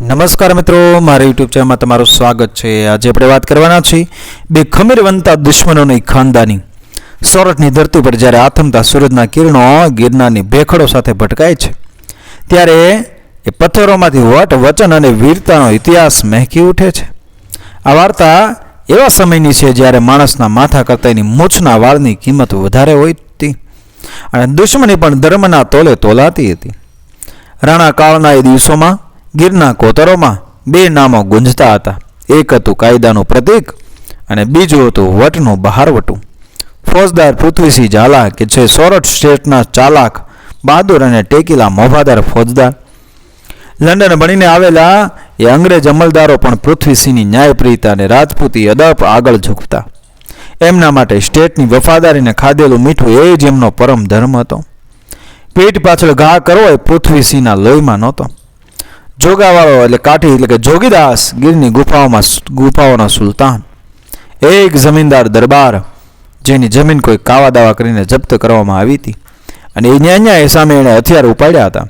નમસ્કાર મિત્રો, મારા યુટ્યુબ ચેનલમાં તમારું સ્વાગત છે। આજે આપણે વાત કરવાના છીએ બે ખમીરવંતા દુશ્મનોની ખાનદાની। સોરઠની ધરતી પર જ્યારે આથમતા સૂરજના કિરણો ગિરનારની ભેખડો સાથે ભટકાય છે ત્યારે એ પથ્થરોમાંથી વટ વચન અને વીરતાનો ઇતિહાસ મહેકી ઉઠે છે। આ વાર્તા એવા સમયની છે જ્યારે માણસના માથા કરતાં એની મૂછના વાળની કિંમત વધારે હોતી અને દુશ્મની પણ ધર્મના તોલે તોલાતી હતી। રાણા કાળના એ દિવસોમાં ગીરના કોતરોમાં બે નામો ગુંજતા હતા। એક હતું કાયદાનું પ્રતીક અને બીજું હતું વટનું બહારવટું। ફોજદાર પૃથ્વીસિંહ ઝાલા કે જે સોરઠ સ્ટેટના ચાલાક, બહાદુર અને ટેકીલા મોભાદાર ફોજદાર। લંડન ભણીને આવેલા એ અંગ્રેજ અમલદારો પણ પૃથ્વીસિંહની ન્યાયપ્રિયતા અને રાજપૂતી અદપ આગળ ઝૂકતા। એમના માટે સ્ટેટની વફાદારીને ખાધેલું મીઠું એ જ એમનો પરમ ધર્મ હતો। પીઠ પાછળ ઘા કરવો એ પૃથ્વીસિંહના લોહીમાં નહોતો। જોગાવાળો એટલે કાઠી એટલે કે જોગીદાસ ગીરની ગુફાઓનો સુલતાન, એક જમીનદાર દરબાર જેની જમીન કોઈ કાવા દાવા કરીને જપ્ત કરવામાં આવી હતી અને એ ન્યાય સામે એણે હથિયાર ઉપાડ્યા હતા।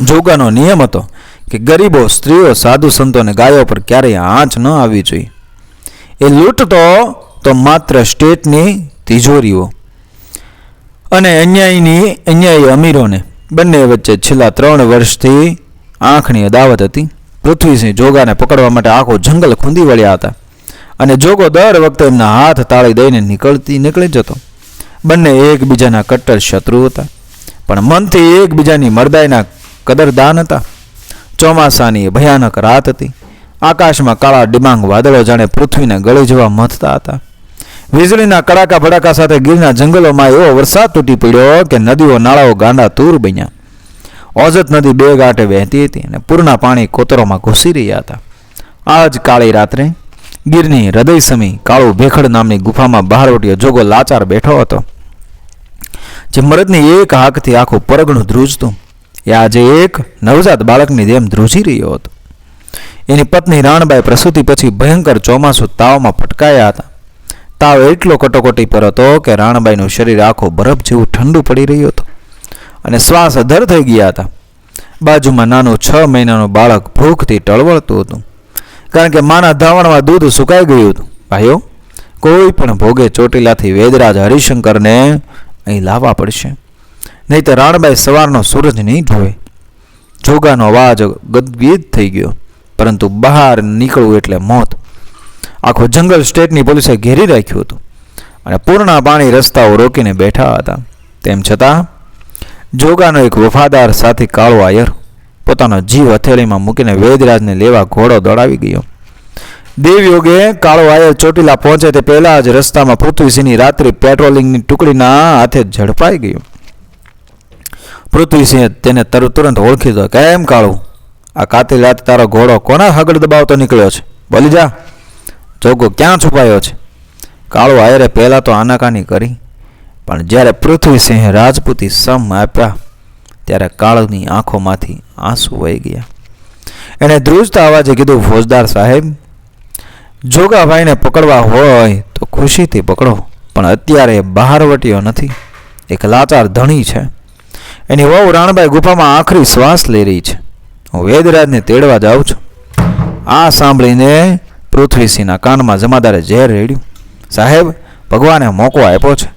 જોગાનો નિયમ હતો કે ગરીબો, સ્ત્રીઓ, સાધુ સંતો અને ગાયો પર ક્યારેય આંચ ન આવવી જોઈએ। એ લૂંટતો તો માત્ર સ્ટેટની તિજોરીઓ અને અન્યાયી અમીરોને। બંને વચ્ચે છેલ્લા 3 વર્ષથી આંખની અદાવત હતી। પૃથ્વીસિંહ જોગાને પકડવા માટે આખો જંગલ ખૂંદી વળ્યા હતા અને જોગો દર વખતે એમના હાથ તાળી દઈને નીકળી જતો। બંને એકબીજાના કટ્ટર શત્રુ હતા પણ મનથી એકબીજાની મરદાઈના કદરદાન હતા। ચોમાસાની ભયાનક રાત હતી। આકાશમાં કાળા ડિબાંગ વાદળો જાણે પૃથ્વીને ગળી જવા મથતા હતા। વીજળીના કડાકા ભડાકા સાથે ગીરના જંગલોમાં એવો વરસાદ તૂટી પડ્યો કે નદીઓ નાળાઓ ગાંડા તૂર બન્યા। ઓજત નદી બે ગાંઠે વહેતી હતી અને પૂરના પાણી કોતરોમાં ઘૂસી રહ્યા હતા। આજ કાળી રાત્રે ગીરની હૃદય સમી કાળું ભેખડ નામની ગુફામાં બહારવટીયો જોગો લાચાર બેઠો હતો જે મરદની એક હાકથી આખું પરગણું ધ્રુજતું એ આજે એક નવજાત બાળકની જેમ ધ્રુજી રહ્યો હતો। એની પત્ની રાણબાઈ પ્રસૂતિ પછી ભયંકર ચોમાસું તાવમાં ફટકાયા હતા। તાવ એટલો કટોકટી પર હતો કે રાણબાઈનું શરીર આખું બરફ જેવું ઠંડુ પડી રહ્યું હતું અને શ્વાસ અધર થઈ ગયા હતા। બાજુમાં નાનું 6 મહિનાનું બાળક ભૂખથી ટળવળતું હતું કારણ કે માના ધાવણમાં દૂધ સુકાઈ ગયું હતું। ભાઈઓ, કોઈ પણ ભોગે ચોટીલાથી વેદરાજ હરિશંકરને અહીં લાવવા પડશે, નહીં તો રાણબાઈ સવારનો સૂરજ નહીં જોવે। જોગાનો અવાજ ગદગદ થઈ ગયો પરંતુ બહાર નીકળવું એટલે મોત। આખો જંગલ સ્ટેટની પોલીસે ઘેરી રાખ્યું હતું અને પૂરના પાણી રસ્તાઓ રોકીને બેઠા હતા। તેમ છતાં જોગાનો એક વફાદાર સાથી કાળો આયર પોતાનો જીવ હથેળીમાં મૂકીને વેદરાજને લેવા ઘોડો દોડાવી ગયો। દેવયોગે કાળો આયર ચોટીલા પહોંચે તે પહેલા જ રસ્તામાં પૃથ્વીસિંહની રાત્રિ પેટ્રોલિંગની ટુકડીના હાથે ઝડપાઈ ગયો। પૃથ્વીસિંહે તેને તુરંત ઓળખી દો। કેમ કાળું, આ કાતી રાત તારો ઘોડો કોના હગડ દબાવતો નીકળ્યો છે? બોલી જા, જોગો ક્યાં છુપાયો છે? કાળો આયરે પહેલાં તો આનાકાની કરી પણ જ્યારે પૃથ્વીસિંહે રાજપૂતી સમ આપ્યા ત્યારે કાળની આંખોમાંથી આંસુ વહી ગયા। એણે ધ્રુજતા અવાજે કીધું, ફોજદાર સાહેબ, જોગાભાઈને પકડવા હોય તો ખુશીથી પકડો પણ અત્યારે બહારવટીયો નથી, એક લાચાર ધણી છે। એની વહુ રાણબાઈ ગુફામાં આખરી શ્વાસ લઈ રહી છે। હું વેદરાજને તેડવા જાઉં છું। આ સાંભળીને પૃથ્વીસિંહના કાનમાં જમાદારે ઝેર રેડ્યું। સાહેબ, ભગવાને મોકો આપ્યો છે,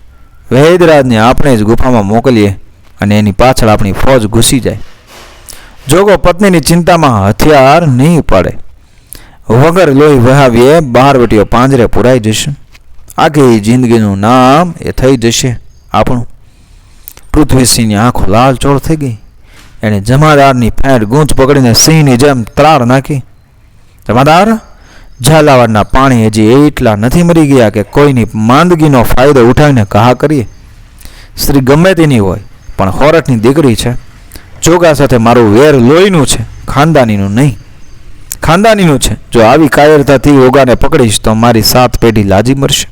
વેદરાજને આપણે જ ગુફામાં મોકલીએ અને એની પાછળ આપણી ફોજ ઘૂસી જાય। જોગો પત્નીની ચિંતામાં હથિયાર નહીં ઉપાડે, વગર લોહી વહાવીએ બહારવટીયો પાંજરે પુરાઈ જશે। આખી જિંદગીનું નામ એ થઈ જશે આપણું। પૃથ્વીસિંહની આંખો લાલચોળ થઈ ગઈ। એણે જમાદારની ફેંટ ગૂંચ પકડીને સિંહની જેમ ત્રાળ નાખી। જમાદાર, ઝાલાવાડના પાણી હજી એટલા નથી મરી ગયા કે કોઈની માંદગીનો ફાયદો ઉઠાવીને ઘા કરીએ। સ્ત્રી ગમે તેની હોય પણ હોરઠની દીકરી છે। જોગા સાથે મારું વેર લોહીનું છે, ખાનદાનીનું નહીં। ખાનદાનીનું છે। જો આવી કાયરતાથી ઓગાને પકડીશ તો મારી 7 પેઢી લાજી મરશે।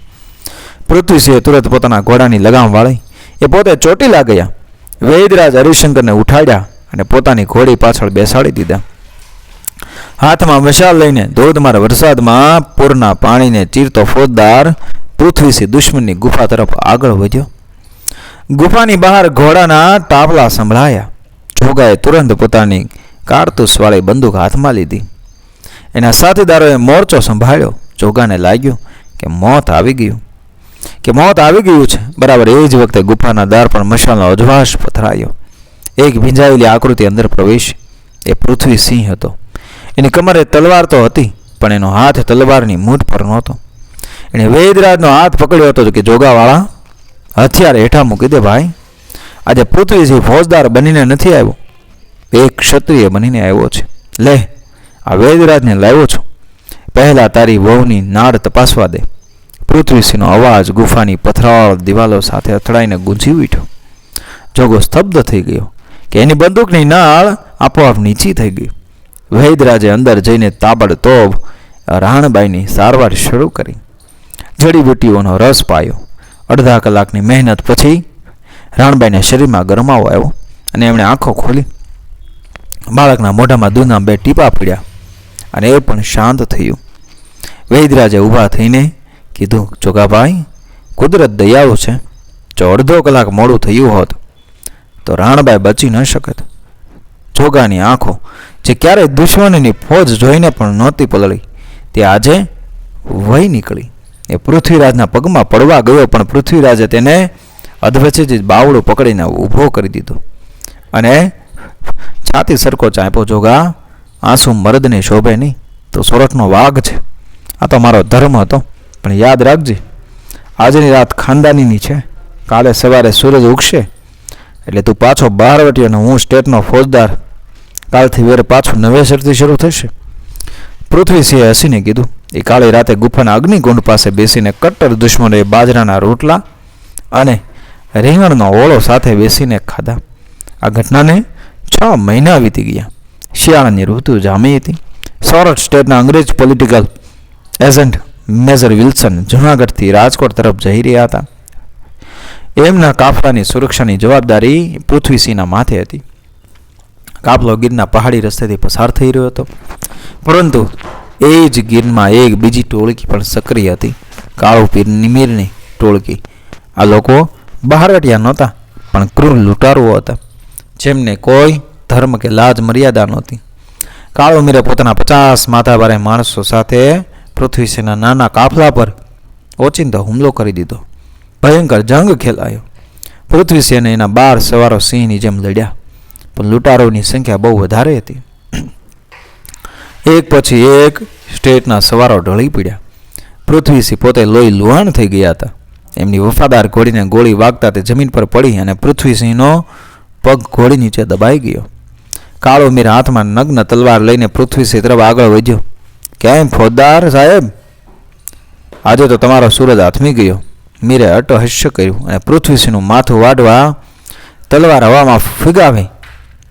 પૃથ્વીસિંહે તુરંત પોતાના ઘોડાની લગામ વાળી એ પોતે ચોટીલા ગયા। વેદરાજ હરિશંકરને ઉઠાડ્યા અને પોતાની ઘોડી પાછળ બેસાડી દીધા। હાથમાં મશાલ લઈને ધોધમાર વરસાદમાં પૂરના પાણીને ચીરતો ફોજદાર પૃથ્વીસિંહ દુશ્મનની ગુફા તરફ આગળ વધ્યો। ગુફાની બહાર ઘોડાના તાપલા સંભળાયા। જોગાએ તુરંત પોતાની કારતૂસવાળી બંદૂક હાથમાં લીધી. એના સાથીદારોએ મોરચો સંભાળ્યો. જોગાને લાગ્યું કે મોત આવી ગયું છે. બરાબર એ જ વખતે ગુફાના દ્વાર પર મશાલનો અજવાસ પથરાયો. એક ભીંજાયેલી આકૃતિ અંદર પ્રવેશી. એ પૃથ્વીસિંહ હતો. એની કમરે તલવાર તો હતી, પણ એનો હાથ તલવારની મૂઠ પર નહોતો. એણે વેદરાજનો હાથ પકડ્યો હતો કે જોગાવાળા, હથિયાર હેઠા મૂકી દે ભાઈ. આજે પૃથ્વીસિંહ ફોજદાર બનીને નથી આવ્યો, એક ક્ષત્રિય બનીને આવ્યો છે. લે, આ વેદરાજને લાવ્યો છું. પહેલા તારી વહુની નાડ તપાસવા દે. પૃથ્વીસિંહનો અવાજ ગુફાની પથરાળ દિવાલો સાથે અથડાઈને ગૂંજી ઉઠ્યો. જોગો સ્તબ્ધ થઈ ગયો કે એની બંદૂકની નાળ આપોઆપ નીચી થઈ ગઈ. વૈદરાજે અંદર જઈને તાબડતોબ રાણબાઈની સારવાર શરૂ કરી. જડીબુટ્ટીઓનો રસ પાયો. અડધા કલાકની મહેનત પછી રાણબાઈના શરીરમાં ગરમાવો આવ્યો અને એમણે આંખો ખોલી. બાળકના મોઢામાં દૂધના 2 ટીપા પડ્યા અને એ પણ શાંત થયું. વૈદરાજે ઊભા થઈને કીધું, જોગાભાઈ, કુદરત દયાળુ છે. જો અડધો કલાક મોડું થયું હોત તો રાણબાઈ બચી ન શકત. જોગાની આંખો, જે ક્યારેય દુશ્મનની ફોજ જોઈને પણ નહોતી પલળી, તે આજે વહી નીકળી. એ પૃથ્વીરાજના પગમાં પડવા ગયો, પણ પૃથ્વીરાજે તેને અધવચ્ચેથી બાવડું પકડીને ઊભો કરી દીધો અને છાતી સરકો ચાંપ્યો. જોગા, આંસુ મર્દને શોભે નહીં, તો સોરઠનો વાઘ છે. આ તો મારો ધર્મ હતો, પણ યાદ રાખજે, આજની રાત ખાનદાનીની છે. કાલે સવારે સૂરજ ઉગશે એટલે તું પાછો બહારવટી અને હું સ્ટેટનો ફોજદાર. કાલથી વેર પાછું નવેસરથી શરૂ થશે. પૃથ્વીસિંહે હસીને કીધું. એ કાળી રાતે ગુફાના અગ્નિકુંડ પાસે બેસીને કટ્ટર દુશ્મનોએ બાજરાના રોટલા અને રીંગણનો ઓળો સાથે બેસીને ખાધા. આ ઘટનાને 6 મહિના વીતી ગયા. શિયાળાની ઋતુ જામી હતી. સોરઠ સ્ટેટના અંગ્રેજ પોલિટિકલ એજન્ટ મેજર વિલ્સન જૂનાગઢથી રાજકોટ તરફ જઈ રહ્યા હતા. એમના કાફલાની સુરક્ષાની જવાબદારી પૃથ્વીસિંહના માથે હતી. કાફલો ગીરના પહાડી રસ્તેથી પસાર થઈ રહ્યો હતો, પરંતુ એ જ ગીરમાં એક બીજી ટોળકી પણ સક્રિય હતી, કાળુ પીર નિમીરની ટોળકી. આ લોકો બહારવટિયા નહોતા, પણ ક્રૂર લૂંટારુઓ હતા, જેમને કોઈ ધર્મ કે લાજ મર્યાદા નહોતી. કાળુ મીરે પોતાના 50 માથાભારે માણસો સાથે પૃથ્વીસિંહના નાના કાફલા પર ઓચિંતો હુમલો કરી દીધો. ભયંકર જંગ ખેલાયો. પૃથ્વીસિંહ અને એના 12 સવારો સિંહની જેમ લડ્યા, પણ લૂંટારોની સંખ્યા બહુ વધારે હતી. એક પછી એક સ્ટેટના સવારો ઢળી પડ્યા. પૃથ્વીસિંહ પોતે લોહી લુહાણ થઈ ગયા હતા. એમની વફાદાર ઘોડીને ગોળી વાગતા તે જમીન પર પડી અને પૃથ્વીસિંહનો પગ ઘોડી નીચે દબાઈ ગયો. કાળો મીર હાથમાં નગ્ન તલવાર લઈને પૃથ્વીસિંહ તરફ આગળ વધ્યો. કેમ ફોજદાર સાહેબ, આજે તો તમારો સૂરજ આથમી ગયો. મીરે અટહાસ્ય કર્યું અને પૃથ્વીસિંહનું માથું વાડવા તલવાર હવામાં ફીગાવી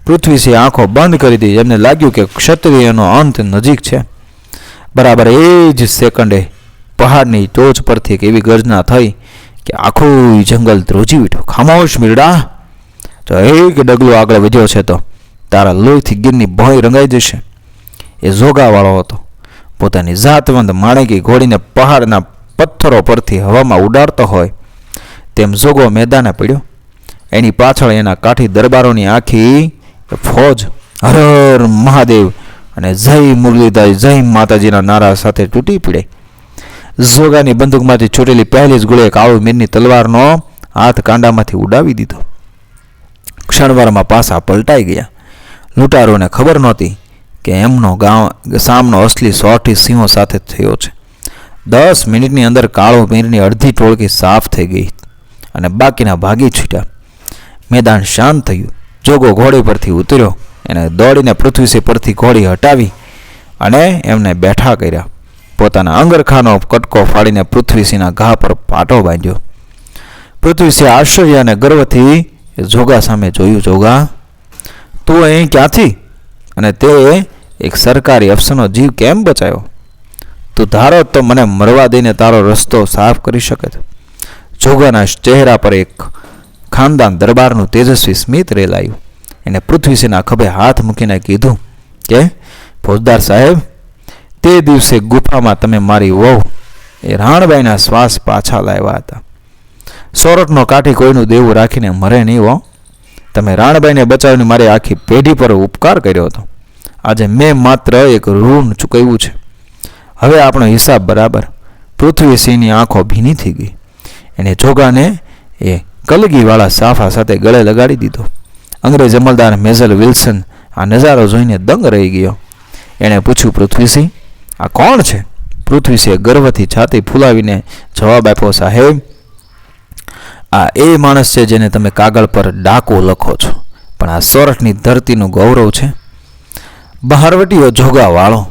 પૃથ્વીસિંહ આંખો બંધ કરી દીધી. એમને લાગ્યું કે ક્ષત્રિયનો અંત નજીક છે. બરાબર એ જ સેકન્ડે પહાડની ટોચ પરથી એક એવી ગર્જના થઈ કે આખું જંગલ ધ્રુજી ઉઠ્યું. ખામોશ મીરડા, જો એક ડગલો આગળ વધ્યો છે તો તારા લોહીથી ગીરની ભોંય રંગાઈ જશે. એ જોગાવાળો હતો. પોતાની જાતવંત માણેકી ઘોડીને પહાડના પથ્થરો પરથી હવામાં ઉડાડતો હોય તેમ જોગો મેદાને પડ્યો. એની પાછળ એના કાઠી દરબારોની આખી ફોજ હર હર મહાદેવ અને જય મુરલીધર જય માતાજીના નારા સાથે તૂટી પડે. જોગાની બંદૂકમાંથી છૂટેલી પહેલી જ ગોળીએ કાળુ મીરની તલવારનો હાથ કાંડામાંથી ઉડાવી દીધો. ક્ષણવારમાં પાસા પલટાઈ ગયા. લૂંટારોને ખબર નહોતી કે એમનો સામનો અસલી 100 સિંહો સાથે થયો છે. 10 મિનિટની અંદર કાળુ મીરની અડધી ટોળકી સાફ થઈ ગઈ અને બાકીના ભાગી છૂટ્યા. મેદાન શાંત થયું. જોગો ઘોડી પરથી ઉતર્યો. એને દોડીને પૃથ્વીસિંહ પરથી ઘોડી હટાવી અને એમને બેઠા કર્યા. પોતાના અંગરખાનો કટકો ફાડીને પૃથ્વીસિંહના ઘા પર પાટો બાંધ્યો. પૃથ્વીસિંહ આશ્ચર્ય અને ગર્વથી જોગા સામે જોયું. જોગા, તું અહીં ક્યાંથી? અને તે એક સરકારી અફસરનો જીવ કેમ બચાવ્યો? તું ધારો તો મને મરવા દઈને તારો રસ્તો સાફ કરી શકે. જોગાના ચહેરા પર એક ખાનદાન દરબારનું તેજસ્વી સ્મિત રેલાયું. એને પૃથ્વીસિંહના ખભે હાથ મૂકીને કીધું કે ફોજદાર સાહેબ, તે દિવસે ગુફામાં તમે મારી વહુ એ રાણબાઈના શ્વાસ પાછા લાવ્યા હતા. સોરઠનો કાઠી કોઈનું દેવું રાખીને મરે નહીં હો. તમે રાણબાઈને બચાવીને મારી આખી પેઢી પર ઉપકાર કર્યો હતો. આજે મેં માત્ર એક ઋણ ચૂકવ્યું છે. હવે આપણો હિસાબ બરાબર. પૃથ્વીસિંહની આંખો ભીની થઈ ગઈ. એને જોગાને એ કલગીવાળા સાફા સાથે ગળે લગાડી દીધો. અંગ્રેજ અમલદાર મેજર વિલ્સન આ નજારો જોઈને દંગ રહી ગયો. એણે પૂછ્યું, પૃથ્વીસિંહ, આ કોણ છે? પૃથ્વીસિંહે ગર્વથી છાતી ફૂલાવીને જવાબ આપ્યો, સાહેબ, આ એ માણસ છે જેને તમે કાગળ પર ડાકો લખો છો, પણ આ સોરઠની ધરતીનું ગૌરવ છે. બહારવટીયો જોગાવાળો.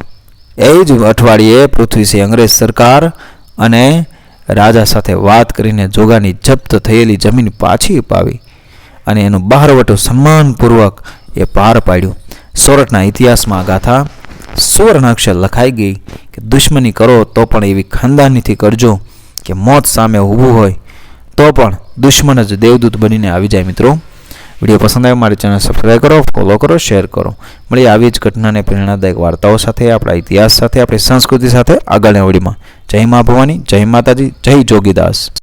એ જ અઠવાડિયે પૃથ્વીસિંહ અંગ્રેજ સરકાર અને રાજા સાથે વાત કરીને જોગાની જપ્ત થયેલી જમીન પાછી અપાવી અને એનું બહારવટું સન્માનપૂર્વક એ પાર પાડ્યું. સોરઠના ઇતિહાસમાં ગાથા સુવર્ણાક્ષર લખાઈ ગઈ કે દુશ્મની કરો તો પણ એવી ખાનદાનીથી કરજો કે મોત સામે ઊભું હોય તો પણ દુશ્મન જ દેવદૂત બનીને આવી જાય. મિત્રો, વિડીયો પસંદ આવે મારી ચેનલ સબસ્ક્રાઈબ કરો, ફોલો કરો, શેર કરો. મળીએ આવી જ ઘટનાને પ્રેરણાદાયક વાર્તાઓ સાથે, આપણા ઇતિહાસ સાથે, આપણી સંસ્કૃતિ સાથે આગળના વિડીયોમાં. જય મા ભવાની, જય માતાજી, જય જોગીદાસ.